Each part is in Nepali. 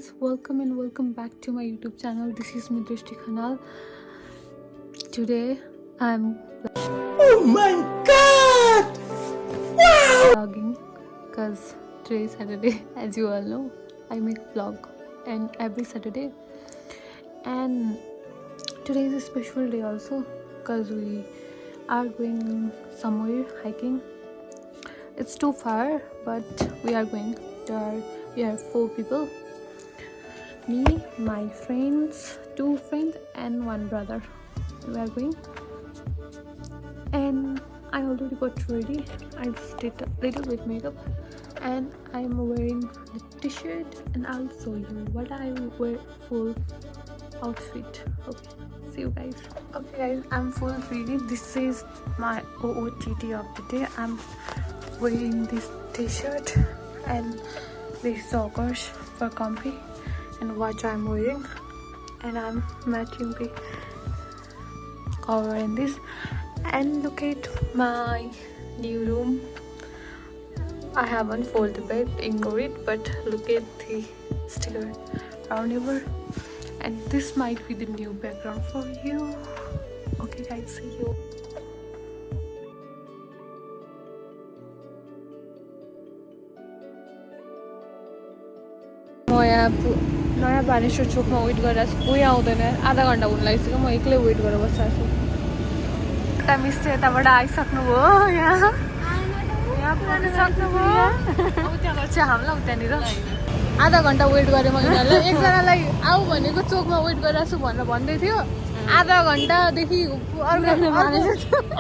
guys, welcome and welcome back to my YouTube channel. This is Midrishti Khanal. Today I'm Oh my god! vlogging because today is Saturday. As you all know, I make vlog and every Saturday, and today is a special day also because we are going somewhere hiking. It's too far, but we are going. We are 4 people. Me, my friends, 2 friends and 1 brother. We are going. And I already got ready. I just did a little bit makeup. And I'm wearing the t-shirt, and I'll show you what I wear full outfit. Okay, see you guys. Okay guys, I'm full ready. This is my OOTD of the day. I'm wearing this t-shirt and these joggers for comfy, and what I'm wearing, and I'm matching the cover in this. And look at my new room. I haven't folded the bed, ignore it, but look at the sticker around over, and this might be the new background for you. Okay guys, see you. म यहाँ नयाँ बानेश्वर चोकमा वेट गरिरहेको छु. कोही आउँदैन. आधा घन्टा हुन लागिसक्यो. म एक्लै वेट गरेर बसिरहेको छु. यता मिस चाहिँ यताबाट आइसक्नुभयो. यहाँ पुग्नु सक्नुभयो. अब त्यहाँ चाहिँ हामीलाई त्यहाँनिर आधा घन्टा वेट गरेँ म यिनीहरूलाई. एकजनालाई आऊ भनेको चोकमा वेट गरिरहेको छु भनेर भन्दै थियो. आधा घन्टादेखि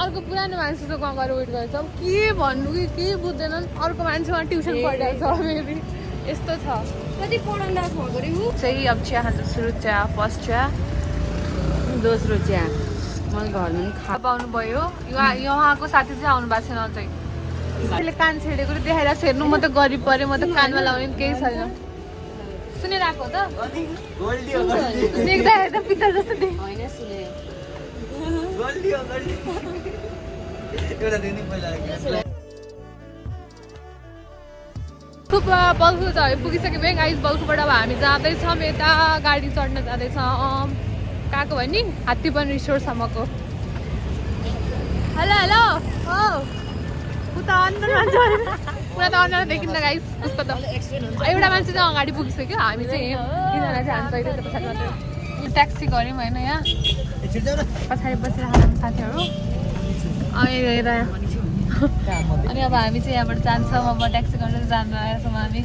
अर्को पुरानो मान्छे चोकमा गएर वेट गरेछ. अब के भन्नु कि केही बुझ्दैनन्. अर्को मान्छेमा ट्युसन पढिरहेको छ मेबी. यस्तो छ. कति पढाउँदा चाहिँ अब चिया खान्छ. सुरु चिया, फर्स्ट चिया, दोस्रो चिया मैले घरमा पनि खा पाउनु भयो. यहाँको साथी चाहिँ आउनु भएको छैन चाहिँ. त्यसले कान छेडेको देखाइरहेको छ. हेर्नु, म त गरिब परेँ. म त कानमा लाउने केही छैन. सुनिरहेको हो त. देख्दा हेर्दा पित्तर जस्तो देख. होइन सुने बल्खु चाहिँ पुगिसक्यो है गाइस. बल्खुबाट अब हामी जाँदैछौँ यता गाडी चढ्न जाँदैछौँ. कहाँको भयो नि हात्तीपन रिसोर्टसम्मको. हेलो हेलो हो उता अन्डर मान्छे पुरा त अन्डर देखिन्न गाइस. उसको त एउटा मान्छे चाहिँ अगाडि पुगिसक्यो. हामी चाहिँ तिनजना चाहिँ हामी पहिला त पछाडि मात्रै ट्याक्सी गऱ्यौँ होइन. यहाँ पछाडि बसेर हाम्रो साथीहरू अनि अब हामी चाहिँ यहाँबाट जान्छौँ. अब ट्याक्सी गरेर जानु आएछौँ हामी.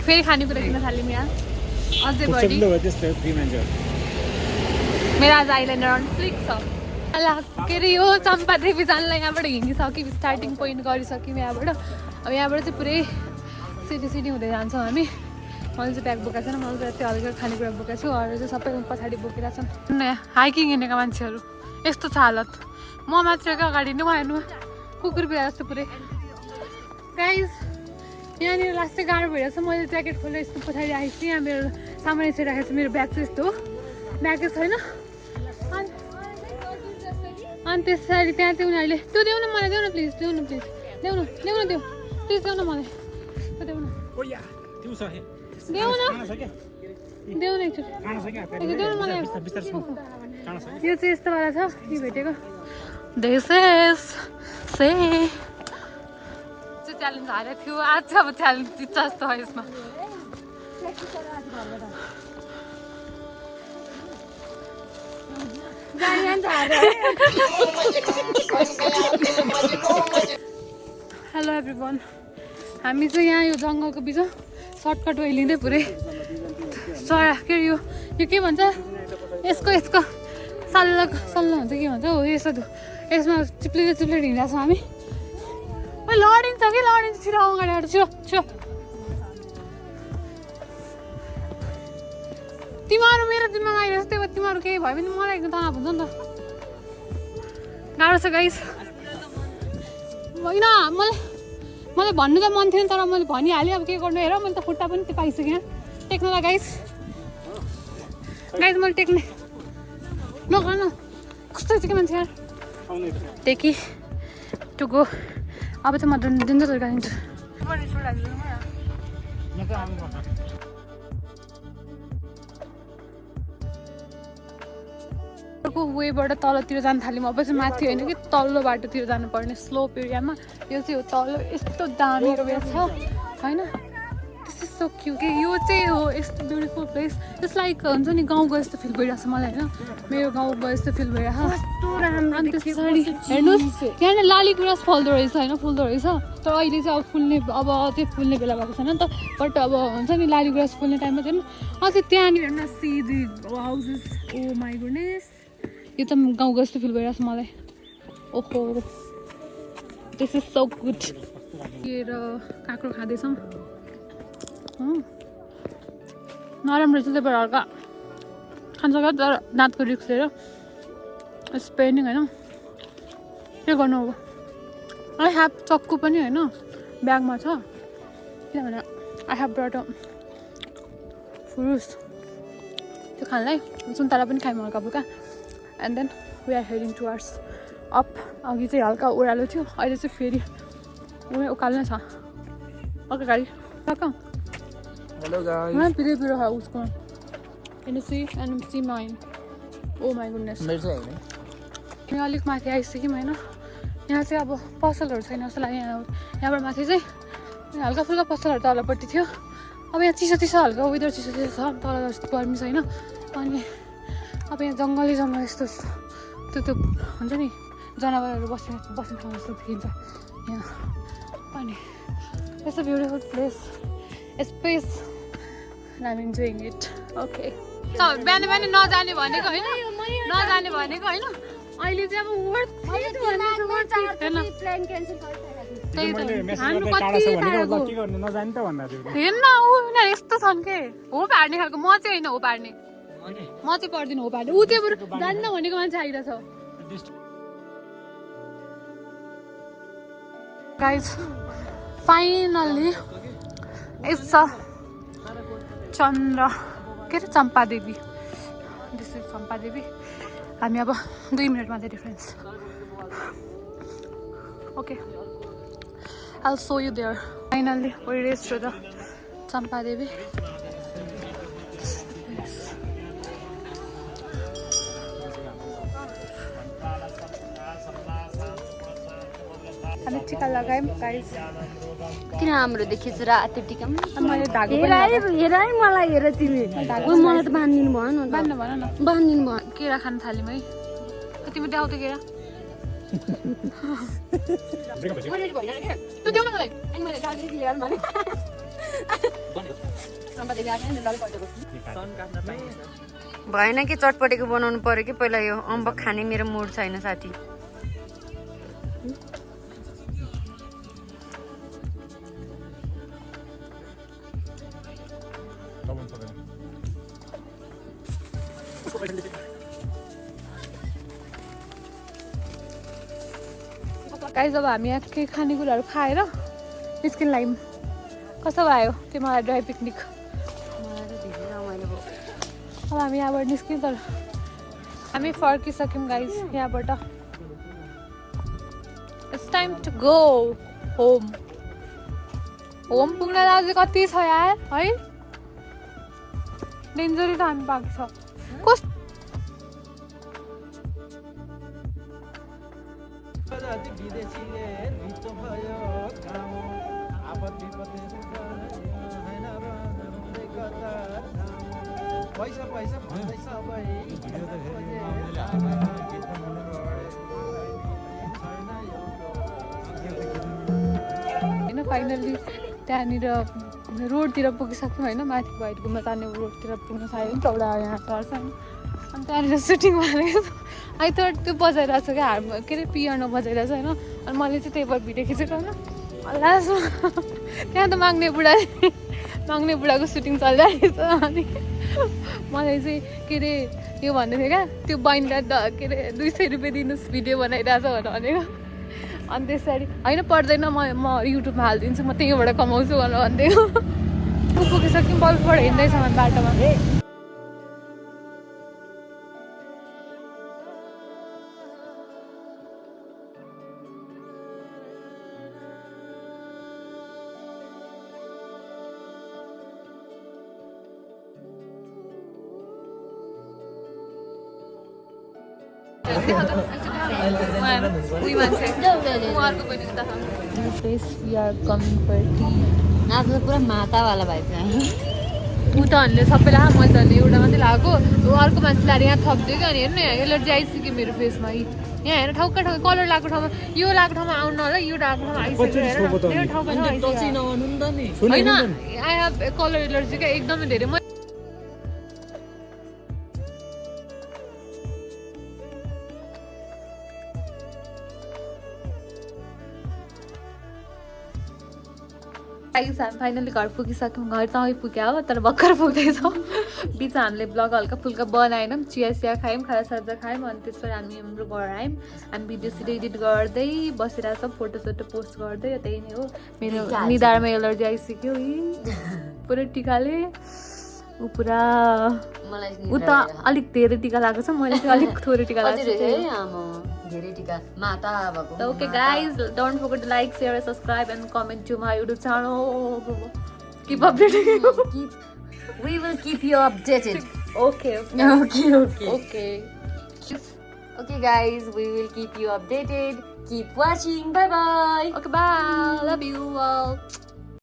फेरि खानेकुरा किन्न थाल्यौँ यहाँ अझै बढी. मेरो आज आइल्यान्डर अनफ्लिक छ. के अरे यो चम्पादेवी जानलाई यहाँबाट हिँडिसक्यौँ. स्टार्टिङ पोइन्ट गरिसक्यौँ यहाँबाट. अब यहाँबाट चाहिँ पुरै सिटी हुँदै जान्छौँ हामी. मैले चाहिँ ब्याग बोकाएको छैन. मैले चाहिँ त्यो हल्का खानेकुरा बोकाएको छु. अरू चाहिँ सबै पछाडि बोकिरहेको छन्. हाइकिङ हिँडेका मान्छेहरू यस्तो छ हालत. म मात्र अगाडि नै हेर्नु कुकुर बिहा जस्तो पुरै. गाइज यहाँनिर लास्टै गाह्रो भइरहेको छ. मैले ज्याकेट खोलेर यस्तो पछाडि आएको छु. यहाँ मेरो सामान चाहिँ राखेको छु. मेरो ब्याग चाहिँ यस्तो हो. ब्याग चाहिँ छैन. अनि त्यस पछाडि त्यहाँ चाहिँ उनीहरूले त्यो देऊ न मलाई. देऊ न प्लिज. देऊ न प्लिज. देऊ न त्यो प्लिज. देऊ न मलाई. देऊ न देऊ न एकचोटि. देऊ न मलाई. यो चाहिँ यस्तोवाला छ. यो भेटेको च्यालेन्ज हारेको थियो. आज चाहिँ अब च्यालेन्ज जित्छ जस्तो हो यसमा. Hello everyone. हामी चाहिँ यहाँ यो जङ्गलको बिच सर्टकट वे लिँदै पुरै चरा के अरे यो के भन्छ यसको सल्लो हुन्छ के भन्छ हो. यसमा चिप्लेर हिँडेको छौँ हामी. लडिन्छ कि लडिन्छ. छिटो अगाडि आएर छिटो. तिमीहरू मेरो दिमाग आइरहेको छ. त्यही भएर तिमीहरू केही भयो भने मलाई एकदम तनाव हुन्छ नि त. गाह्रो छ गाइस. होइन मलाई मलाई भन्नु त मन थिएन तर मैले भनिहालेँ अब के गर्नु हेर मैले त खुट्टा पनि पाइसकेँ टेक्नोलाई गाइस मैले टेक्ने नगर न कस्तो चाहिँ के मान्छे यार टेकी टु गो अब चाहिँ म दिन्छ तरिका दिन्छु अर्को वेबाट तलतिर जान थाल्यौँ अब चाहिँ माथि होइन कि तल्लो बाटोतिर जानुपर्ने स्लोप एरियामा यो चाहिँ हो तल यस्तो दामी एरिया छ होइन दिस इज सो क्युट कि यो चाहिँ हो यस्तो ब्युटिफुल प्लेस जस्ट लाइक हुन्छ नि गाउँ गए जस्तो फिल भइरहेको छ मलाई होइन मेरो गाउँ गए जस्तो फिल भइरहेको अनि त्यस पछाडि हेर्नुहोस् यहाँनिर लाली गुराँस फल्दो रहेछ होइन फुल्दो रहेछ तर अहिले चाहिँ अब फुल्ने अब अझै फुल्ने बेला भएको छैन नि त बट अब हुन्छ नि लाली गुराँस फुल्ने टाइममा चाहिँ अझै त्यहाँनिर हेर्न see the houses oh my goodness यो त गाउँ गए जस्तो फिल भइरहेको छ मलाई ओहो दिस इज सो गुड र काँक्रो खाँदैछौँ नराम्रो चाहिँ त्यही हल्का खान्छ क्या तर दाँतको रिक्स लिएर स्पेनिङ होइन के गर्नु अब आई हेभ चक्कु पनि होइन ब्यागमा छ किनभने आई हेभ ब्रट फ्रुट्स त्यो खानलाई सुन्तला पनि खायौँ हल्का फुल्का and then we are heading towards up अघि चाहिँ हल्का ओह्रालो थियो अहिले चाहिँ फेरि उकालो नै छ अर्को गाडी कहाँ Hello guys. पिरो उसको and see mine oh my goodness यहाँ अलिक माथि आइसक्यौँ होइन यहाँ चाहिँ अब पसलहरू छैन जस्तो लाग्यो यहाँबाट माथि चाहिँ हल्का फुल्का पसलहरू तलपट्टि थियो अब यहाँ चिसो हल्का वेदर चिसो छ तल जस्तो गर्मी छैन अनि अब यहाँ जङ्गल यस्तो त्यो हुन्छ नि जनावरहरू बस्ने ठाउँ जस्तो देखिन्छ यहाँ अनि यस्तो beautiful place space I'm enjoying it. Okay. बिहान नजाने भनेको होइन अहिले चाहिँ अब हेर्न उनीहरू यस्तो छन् के हो पार्ने खालको म चाहिँ होइन हो पार्ने म चाहिँ पर्दिनँ हो पार्ने ऊ चाहिँ बरु जान्न भनेको मान्छे आइरहेछ गाइज फाइनल्ली इट्स चन्द्र के अरे चम्पादेवी दिस इज चम्पादेवी हामी अब 2 मिनट मात्रै difference okay I will show you there finally we reach to the Champadevi हामी टिका लगायौँ गाइस किन हाम्रो देखिस रातो टिका मैले धागो हेर है मलाई हेर तिमी मलाई त बाँधिदिनु भयो न भन न बाँधिदिनु भयो केरा खान थाल्यौँ है तिमी देखाउ त केरा तँ देऊ न मलाई भएन कि चटपटेको बनाउनु पर्यो कि पहिला यो अम्बक खाने मेरो मुड छैन साथी गाइस अब हामी यहाँ के खानेकुराहरू खाएर निस्किन लाग्यौँ कस्तो भयो त्यो मलाई ड्राई पिकनिक अब हामी यहाँबाट निस्क्यौँ तर हामी फर्किसक्यौँ गाइस यहाँबाट it's time to go home पुग्न अझै कति छ यार है डेन्जरी त हामी पाएको छ कस्तो होइन फाइनल्ली त्यहाँनिर रोडतिर पुगिसक्यौँ होइन माथि भएर घुम्न जाने रोडतिर पुग्न सक्यो नि चौडा यहाँ चढ्छ नि अनि त्यहाँनिर सुटिङ भनेको आई थट त्यो बजाइरहेको छ क्या हार्म के अरे पियानो बजाइरहेको छ होइन अनि मैले चाहिँ त्यही भएर भिडियो खिचेको होइन लास्टमा त्यहाँ त माग्ने बुढाको सुटिङ चलिरहेको छ अनि मलाई चाहिँ के अरे यो भन्दै थियो क्या त्यो बहिनीलाई के अरे 200 रुपियाँ दिनुहोस् भिडियो बनाइरहेको छ भनेको अनि त्यसरी होइन पर्दैन म युट्युबमा हालिदिन्छु म त्यहीबाट कमाउँछु भनेर भनिदियो पुगिसक्यौँ बल्बबाट हिँड्दैछ हामी बाटोमा आज त पुरा मातावाला भाइ चाहिँ उताहरूले सबैलाई मैले त एउटा मात्रै लगाएको अर्को मान्छेले आएर यहाँ थप्दियो कि अनि हेर्नु यहाँ एलर्जी आइसक्यो मेरो फेसमा यहाँ हेर ठाउँ ठाउँ कलर लगाएको ठाउँमा यो लगाएको ठाउँमा आउनु होला यो लगाएको ठाउँमा आइसक्यो हेर ठाउँमा होइन आई हेभ कलर एलर्जी क्या एकदमै धेरै हामी फाइनली घर पुगिसक्यौँ घर त आइपुग्यो हो तर भर्खर पुग्दैछौँ बिच हामीले ब्लग हल्का फुल्का बनाएनौँ चिया खायौँ खाजासाजा खायौँ अनि त्यसपछि हामी हाम्रो घर आयौँ हामी भिडियो सिडियो एडिट गर्दै बसिरहेको छौँ फोटोसोटो पोस्ट गर्दै त्यही नै हो मेरो निधारमा एलर्जी आइसक्यो पुरै टिकाले ऊ पुरा उता अलिक धेरै टिका लगाएको छ मैले चाहिँ अलिक थोरै टिका लगाएको छु धेरै टिका माता भएको okay guys don't forget to like share subscribe and comment to my YouTube channel keep updating we will keep you updated okay guys we will keep you updated keep watching bye bye okay bye love you all